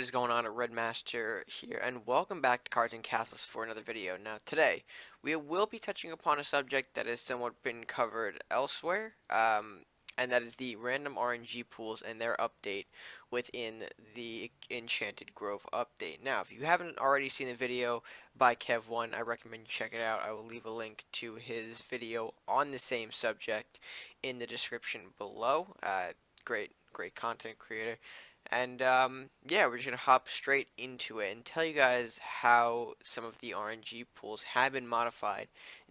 is going on? Red Master here, and welcome back to Cards and Castles for another video. Now, today we will be touching upon a subject that has somewhat been covered elsewhere, and that is the random RNG pools and their update within the Enchanted Grove update. Now, if you haven't already seen the video by Kev1, I recommend you check it out. I will leave a link to his video on the same subject in the description below. Great content creator. And yeah, we're just gonna hop straight into it and tell you guys how some of the RNG pools have been modified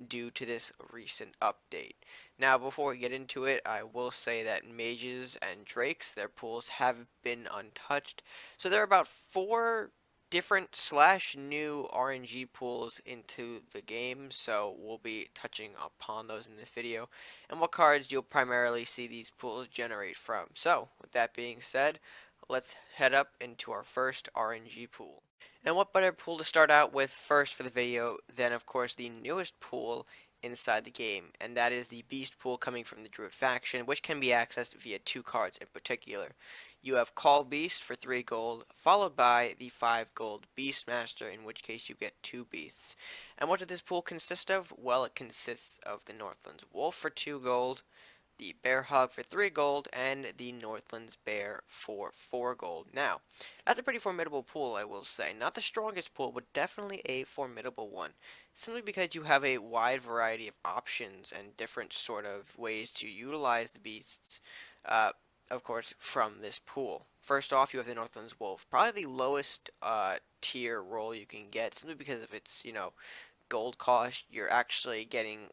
due to this recent update. Now, before we get into it, I will say that mages and drakes, their pools have been untouched. So there are about 4 different / new RNG pools into the game, so we'll be touching upon those in this video and what cards you'll primarily see these pools generate from. So, with that being said, let's head up into our first RNG pool. And what better pool to start out with first for the video than, of course, the newest pool inside the game, and that is the Beast pool coming from the Druid faction, which can be accessed via 2 cards in particular. You have Call Beast for 3 gold, followed by the 5 gold Beastmaster, in which case you get 2 beasts. And what does this pool consist of? Well, it consists of the Northlands Wolf for 2 gold, the Bear Hog for 3 gold, and the Northlands Bear for 4 gold. Now, that's a pretty formidable pool, I will say. Not the strongest pool, but definitely a formidable one. Simply because you have a wide variety of options and different sort of ways to utilize the beasts, of course, from this pool. First off, you have the Northlands Wolf. Probably the lowest tier role you can get, simply because of its, gold cost. You're actually getting,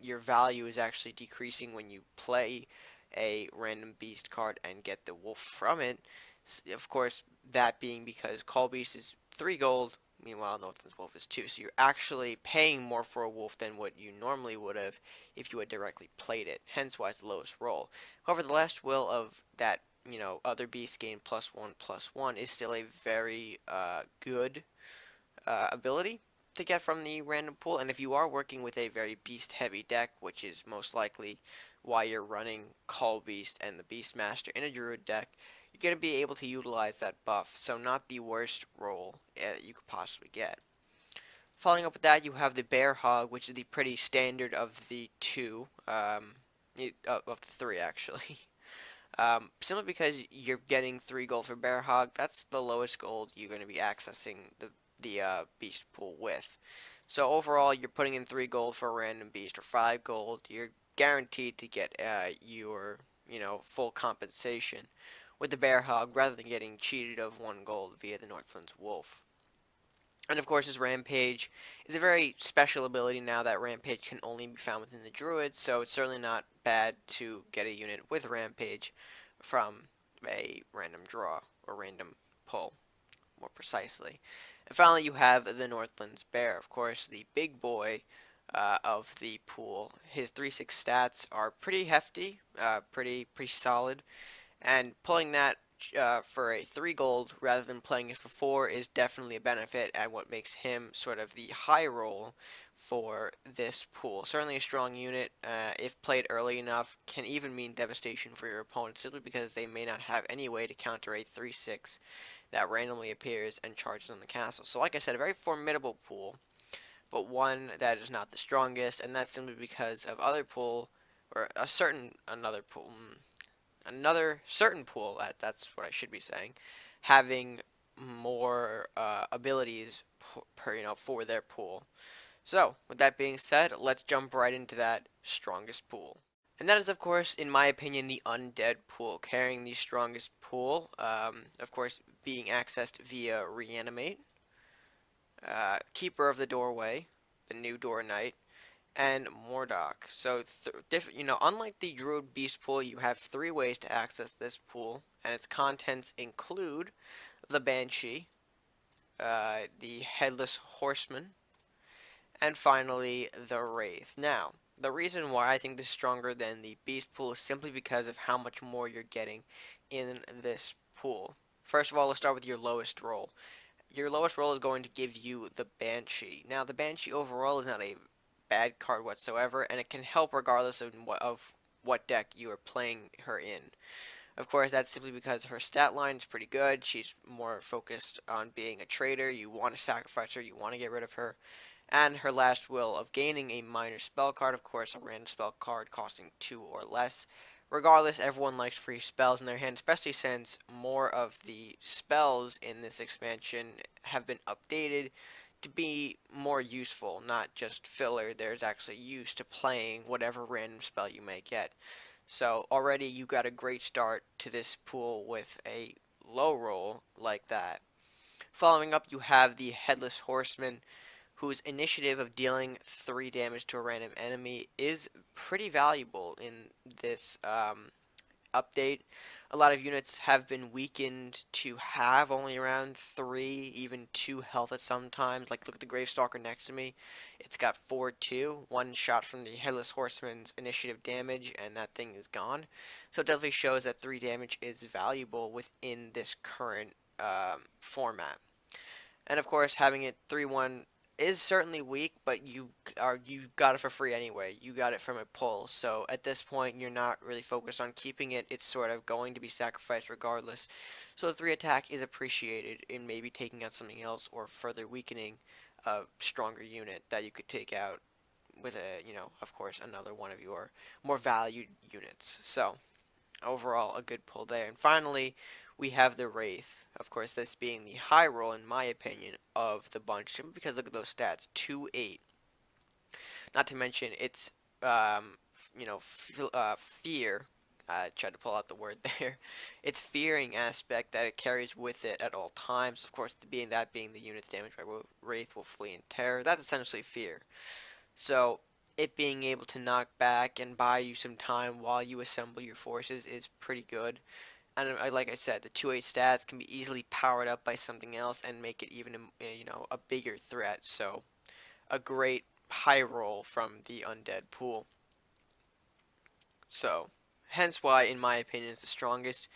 your value is actually decreasing when you play a random beast card and get the wolf from it. Of course, that being because Call Beast is 3 gold, meanwhile Northland's Wolf is 2. So you're actually paying more for a wolf than what you normally would have if you had directly played it. Hence why it's the lowest roll. However, the last will of that, other beast gain +1/+1 is still a very good ability to get from the random pool. And if you are working with a very beast heavy deck, which is most likely why you're running Call Beast and the Beastmaster in a Druid deck, you're going to be able to utilize that buff. So not the worst roll you could possibly get. Following up with that, you have the Bear Hog, which is the pretty standard of the 2, of the 3 actually. Simply because you're getting 3 gold for Bear Hog, that's the lowest gold you're going to be accessing the beast pool with. So overall, you're putting in 3 gold for a random beast or 5 gold. You're guaranteed to get your full compensation with the Bear Hog rather than getting cheated of 1 gold via the Northlands Wolf. And of course, his Rampage is a very special ability now that Rampage can only be found within the Druids, so it's certainly not bad to get a unit with Rampage from a random draw or random pull, more precisely. And finally, you have the Northlands Bear, of course, the big boy of the pool. His 3/6 stats are pretty hefty, pretty solid, and pulling that for a 3 gold rather than playing it for 4 is definitely a benefit, and what makes him sort of the high roll for this pool. Certainly a strong unit, if played early enough, can even mean devastation for your opponent simply because they may not have any way to counter a 3/6 that randomly appears and charges on the castle. So like I said, a very formidable pool, but one that is not the strongest, and that's simply because of other pool, or another certain pool, that's what I should be saying, having more abilities for their pool. So, with that being said, let's jump right into that strongest pool. And that is, of course, in my opinion, the Undead Pool, carrying the strongest pool, of course, being accessed via Reanimate, Keeper of the Doorway, the New Door Knight, and Mordok. So, unlike the Druid Beast Pool, you have 3 ways to access this pool, and its contents include the Banshee, the Headless Horseman, and finally, the Wraith. Now, the reason why I think this is stronger than the Beast Pool is simply because of how much more you're getting in this pool. First of all, let's start with your lowest roll. Your lowest roll is going to give you the Banshee. Now, the Banshee overall is not a bad card whatsoever, and it can help regardless of what deck you are playing her in. Of course, that's simply because her stat line is pretty good. She's more focused on being a trader. You want to sacrifice her, you want to get rid of her. And her last will of gaining a minor spell card, of course, a random spell card costing 2 or less. Regardless, everyone likes free spells in their hand, especially since more of the spells in this expansion have been updated to be more useful, not just filler. There's actually use to playing whatever random spell you may get. So already you got a great start to this pool with a low roll like that. Following up, you have the Headless Horseman, whose initiative of dealing 3 damage to a random enemy is pretty valuable in this update. A lot of units have been weakened to have only around 3, even 2 health at some times. Like, look at the Gravestalker next to me. It's got 4-2. One shot from the Headless Horseman's initiative damage, and that thing is gone. So it definitely shows that 3 damage is valuable within this current format. And of course, having it 3-1 is certainly weak, but you got it for free anyway. You got it from a pull. So at this point, you're not really focused on keeping it. It's sort of going to be sacrificed regardless. So the 3 attack is appreciated in maybe taking out something else or further weakening a stronger unit that you could take out with a, of course, another one of your more valued units. So overall, a good pull there. And finally, we have the Wraith. Of course, this being the high roll, in my opinion, of the bunch, simply because look at those stats, 2-8. Not to mention its, fear. I tried to pull out the word there. Its fearing aspect that it carries with it at all times. Of course, being the unit's damaged by Wraith will flee in terror. That's essentially fear. So it being able to knock back and buy you some time while you assemble your forces is pretty good. And like I said, the 2-8 stats can be easily powered up by something else and make it even a bigger threat. So a great high roll from the Undead Pool. So hence why, in my opinion, it's the strongest.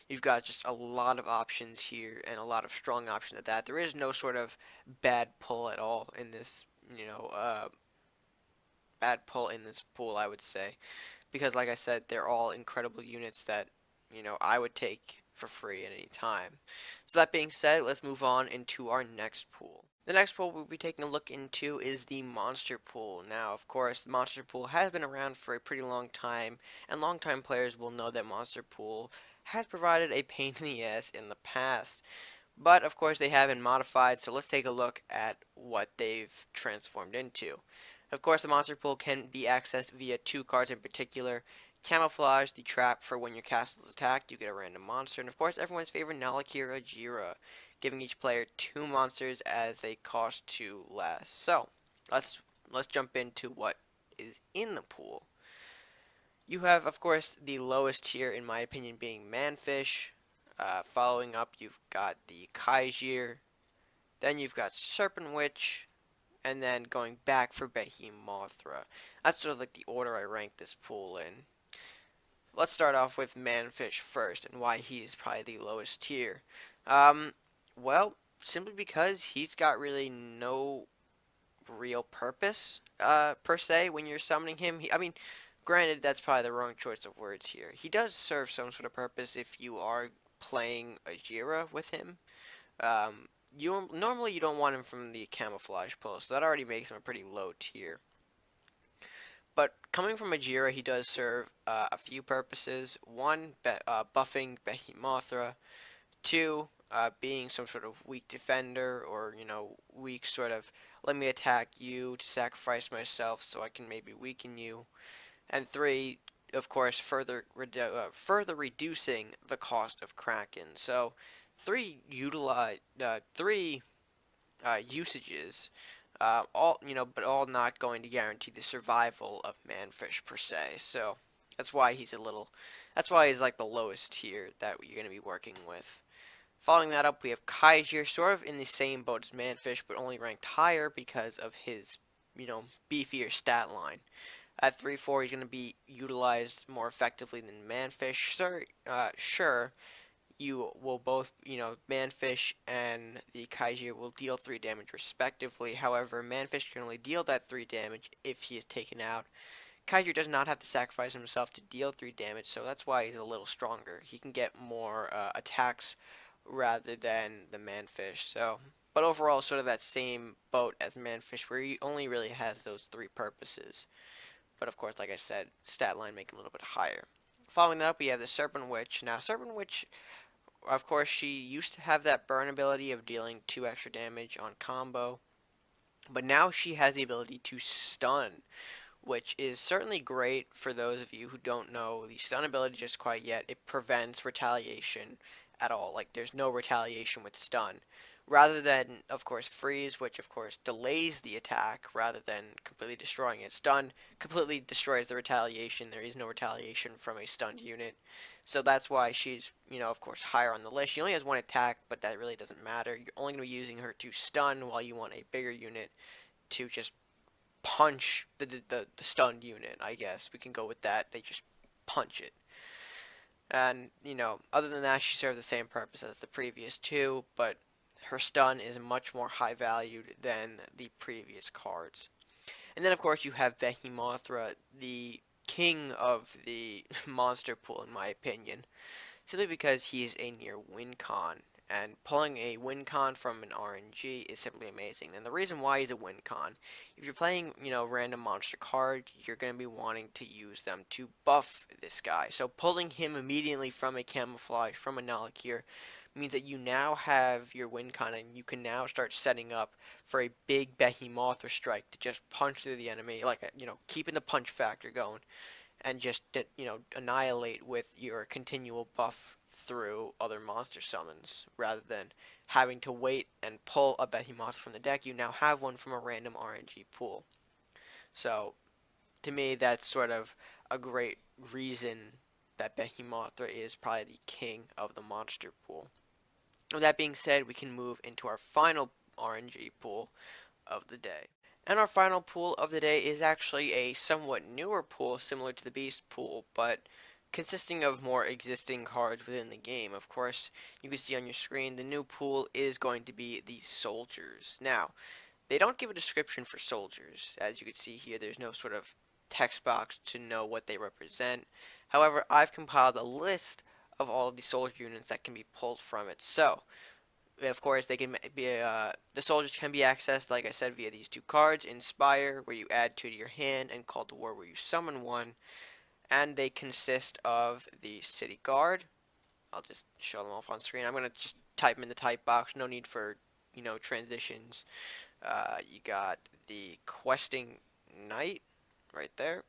You've got just a lot of options here and a lot of strong options at that. There is no sort of bad pull at all in this, bad pull in this pool, I would say, because like I said, they're all incredible units that I would take for free at any time. So that being said, let's move on into our next pool. The next pool we'll be taking a look into is the Monster Pool. Now, of course, the Monster Pool has been around for a pretty long time, and longtime players will know that Monster Pool has provided a pain in the ass in the past. But, of course, they have been modified, so let's take a look at what they've transformed into. Of course, the Monster Pool can be accessed via 2 cards in particular. Camouflage, the trap for when your castle is attacked, you get a random monster. And, of course, everyone's favorite Nalakira Jira, giving each player 2 monsters as they cost 2 less. So, let's jump into what is in the pool. You have, of course, the lowest tier, in my opinion, being Manfish. Following up, you've got the Kaijir. Then you've got Serpent Witch. And then going back for Behemothra. That's sort of like the order I rank this pool in. Let's start off with Manfish first, and why he is probably the lowest tier. Well, simply because he's got really no real purpose, per se, when you're summoning him. I mean, granted, that's probably the wrong choice of words here. He does serve some sort of purpose if you are playing a Jira with him. Normally you don't want him from the camouflage pull, so that already makes him a pretty low tier. But coming from Ajira, he does serve a few purposes. One, buffing Behemothra. 2, being some sort of weak defender, or weak sort of let me attack you to sacrifice myself so I can maybe weaken you. And 3, of course, further reducing the cost of Kraken. So 3 usages, but all not going to guarantee the survival of Manfish per se. So that's why he's like the lowest tier that you're going to be working with. Following that up, we have Kaijir, sort of in the same boat as Manfish, but only ranked higher because of his, beefier stat line. At 3-4, he's going to be utilized more effectively than Manfish. Sure, you will both, Manfish and the Kaijir will deal 3 damage respectively. However, Manfish can only deal that 3 damage if he is taken out. Kaiju does not have to sacrifice himself to deal 3 damage, so that's why he's a little stronger. He can get more attacks rather than the Manfish. So, but overall, sort of that same boat as Manfish, where he only really has those 3 purposes. But of course, like I said, stat line make him a little bit higher. Following that up, we have the Serpent Witch. Now, Serpent Witch, of course, she used to have that burn ability of dealing 2 extra damage on combo, but now she has the ability to stun, which is certainly great for those of you who don't know the stun ability just quite yet. It prevents retaliation at all. Like, there's no retaliation with stun. Rather than, of course, freeze, which of course delays the attack rather than completely destroying it. Stun completely destroys the retaliation. There is no retaliation from a stunned unit. So that's why she's, of course, higher on the list. She only has 1 attack, but that really doesn't matter. You're only going to be using her to stun, while you want a bigger unit to just punch the stunned unit, I guess. We can go with that. They just punch it. And, other than that, she serves the same purpose as the previous 2, but her stun is much more high valued than the previous cards. And then, of course, you have Behemothra, the king of the monster pool, in my opinion, simply because he's a near win con. And pulling a win con from an RNG is simply amazing. And the reason why he's a win con, if you're playing, random monster cards, you're going to be wanting to use them to buff this guy. So pulling him immediately from a camouflage, from a Nalakir, means that you now have your win con, and you can now start setting up for a big Behemoth or strike to just punch through the enemy, like, keeping the punch factor going, and just, annihilate with your continual buff through other monster summons, rather than having to wait and pull a Behemoth from the deck. You now have one from a random RNG pool. So, to me, that's sort of a great reason that Behemothra is probably the king of the monster pool. With that being said, we can move into our final RNG pool of the day. And our final pool of the day is actually a somewhat newer pool, similar to the Beast pool, but consisting of more existing cards within the game. Of course, you can see on your screen, the new pool is going to be the Soldiers. Now, they don't give a description for Soldiers. As you can see here, there's no sort of text box to know what they represent. However, I've compiled a list of all of the soldier units that can be pulled from it. So, of course, they can be the soldiers can be accessed, like I said, via these 2 cards: Inspire, where you add 2 to your hand, and Call to War, where you summon 1. And they consist of the City Guard. I'll just show them off on screen. I'm gonna just type them in the type box. No need for transitions. You got the Questing Knight right there.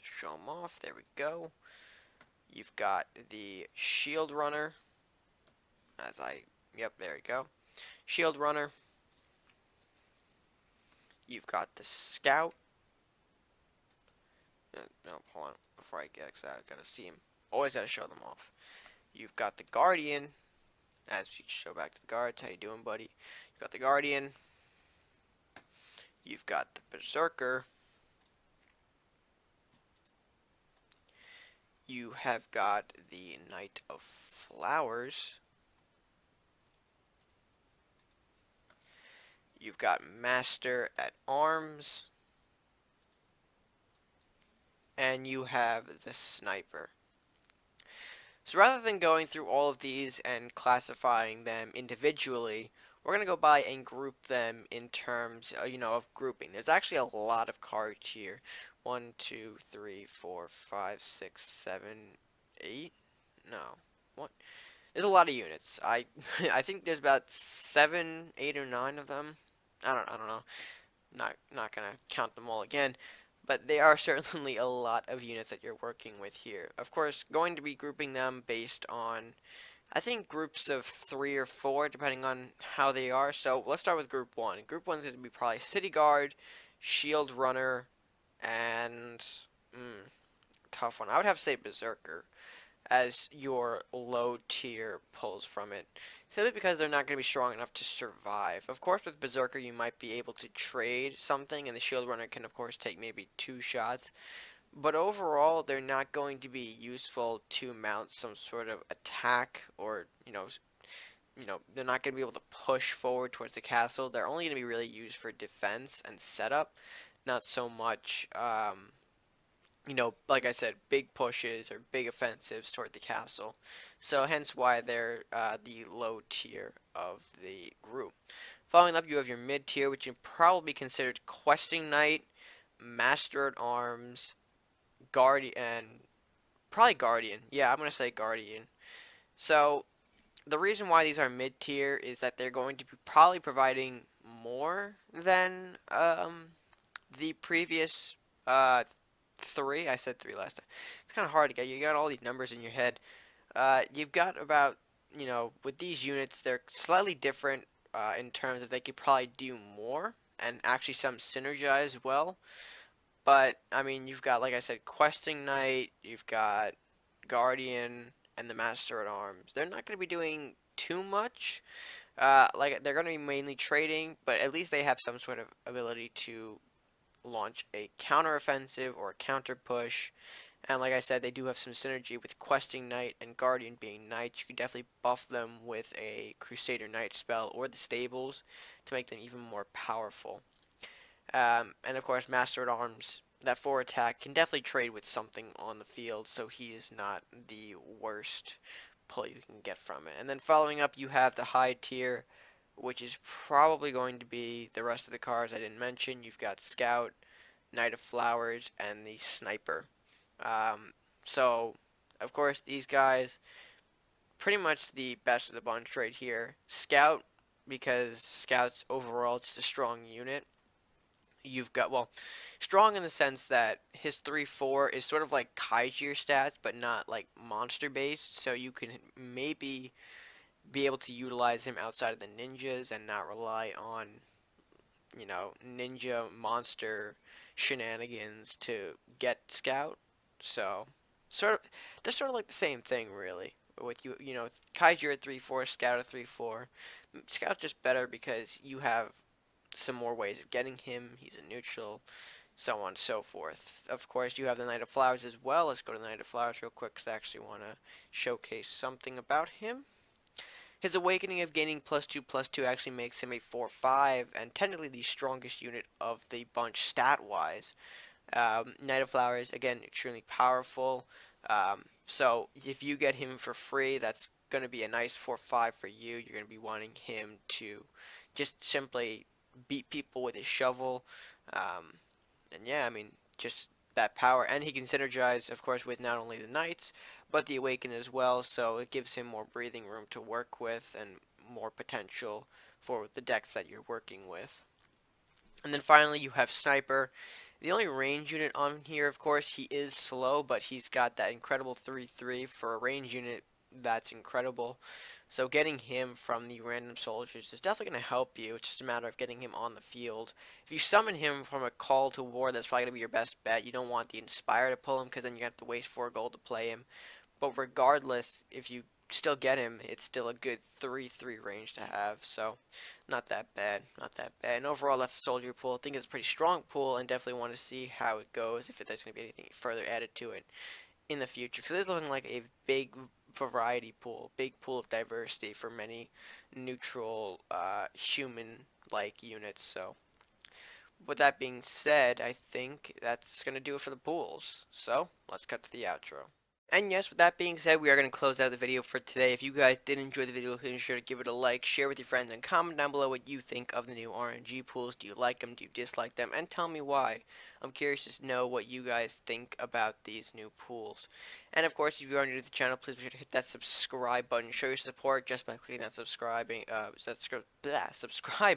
Show them off. There we go. You've got the Shield Runner, yep, there we go. Shield Runner. You've got the Scout. No, hold on, before I get excited, I gotta see him. Always gotta show them off. You've got the Guardian, as we show back to the guards. How you doing, buddy? You've got the Guardian. You've got the Berserker. You have got the Knight of Flowers. You've got Master at Arms. And you have the Sniper. So rather than going through all of these and classifying them individually, we're going to go by and group them in terms, of grouping. There's actually a lot of cards here. 1, 2, 3, 4, 5, 6, 7, 8. No. What? There's a lot of units. I think there's about 7, 8, or 9 of them. I don't know. Not gonna count them all again. But they are certainly a lot of units that you're working with here. Of course, going to be grouping them based on, I think, groups of 3 or 4, depending on how they are. So let's start with Group 1. Group 1 is going to be probably City Guard, Shield Runner, and tough one. I would have to say Berserker as your low tier pulls from it, simply because they're not going to be strong enough to survive. Of course, with Berserker you might be able to trade something, and the Shield Runner can of course take maybe 2 shots, but overall they're not going to be useful to mount some sort of attack, or they're not going to be able to push forward towards the castle. They're only going to be really used for defense and setup, not so much like I said, big pushes or big offensives toward the castle. So hence why they're the low tier of the group. Following up, you have your mid tier, which you probably considered questing knight, master at arms, guardian, and probably guardian. Yeah, I'm gonna say guardian. So the reason why these are mid tier is that they're going to be probably providing more than the previous uh, three. I said three last time. It's kind of hard to get. You got all these numbers in your head. You've got about, with these units, they're slightly different in terms of they could probably do more and actually some synergize well. But I mean, you've got, like I said, questing knight. You've got guardian and the master at arms. They're not going to be doing too much. Like they're going to be mainly trading, but at least they have some sort of ability to launch a counter-offensive or a counter-push. And like I said, they do have some synergy with Questing Knight and Guardian being knights. You can definitely buff them with a Crusader Knight spell or the stables to make them even more powerful. And of course, Master at Arms, that 4 attack, can definitely trade with something on the field, so he is not the worst pull you can get from it. And then following up, you have the high tier, which is probably going to be the rest of the cards I didn't mention. You've got Scout, Knight of Flowers, and the Sniper. So, of course, these guys, pretty much the best of the bunch right here. Scout, because Scout's overall just a strong unit. You've got, well, strong in the sense that his 3-4 is sort of like Kaijir stats, but not like monster based, so you can maybe be able to utilize him outside of the ninjas and not rely on, ninja monster shenanigans to get Scout. So, sort of, they're sort of like the same thing, really. With Kaijir at 3-4, Scout at 3-4. Scout's just better because you have some more ways of getting him. He's a neutral, so on and so forth. Of course, you have the Knight of Flowers as well. Let's go to the Knight of Flowers real quick because I actually want to showcase something about him. His Awakening of gaining +2/+2 actually makes him a 4/5 and technically the strongest unit of the bunch stat-wise. Knight of Flowers, again, extremely powerful. So if you get him for free, that's going to be a nice 4/5 for you. You're going to be wanting him to just simply beat people with his shovel. And yeah, I mean, just that power. And he can synergize, of course, with not only the Knights, but the Awaken as well. So it gives him more breathing room to work with and more potential for the decks that you're working with. And then finally, you have Sniper. The only range unit on here, of course, he is slow, but he's got that incredible 3/3 for a range unit. That's incredible. So getting him from the random soldiers is definitely going to help you. It's just a matter of getting him on the field. If you summon him from a call to war, that's probably going to be your best bet. You don't want the Inspire to pull him because then you have to waste 4 gold to play him. But regardless, if you still get him, it's still a good 3/3 range to have. So not that bad, not that bad. And overall, that's a soldier pool. I think it's a pretty strong pool, and definitely want to see how it goes, if there's going to be anything further added to it in the future. Because it's looking like a big variety pool, big pool of diversity for many neutral, human-like units. So with that being said, I think that's going to do it for the pools. So let's cut to the outro. And yes, with that being said, we are going to close out the video for today. If you guys did enjoy the video, please be sure to give it a like, share with your friends, and comment down below what you think of the new RNG pools. Do you like them? Do you dislike them? And tell me why. I'm curious to know what you guys think about these new pools. And of course, if you are new to the channel, please be sure to hit that subscribe button. Show your support just by clicking that subscribe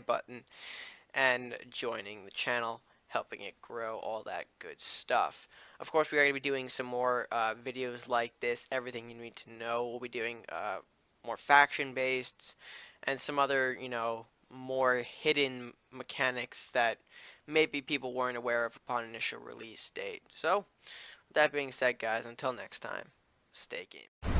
button and joining the channel, helping it grow, all that good stuff. Of course, we are going to be doing some more videos like this, everything you need to know. We'll be doing more faction-based and some other, more hidden mechanics that maybe people weren't aware of upon initial release date. So, with that being said, guys, until next time, stay game.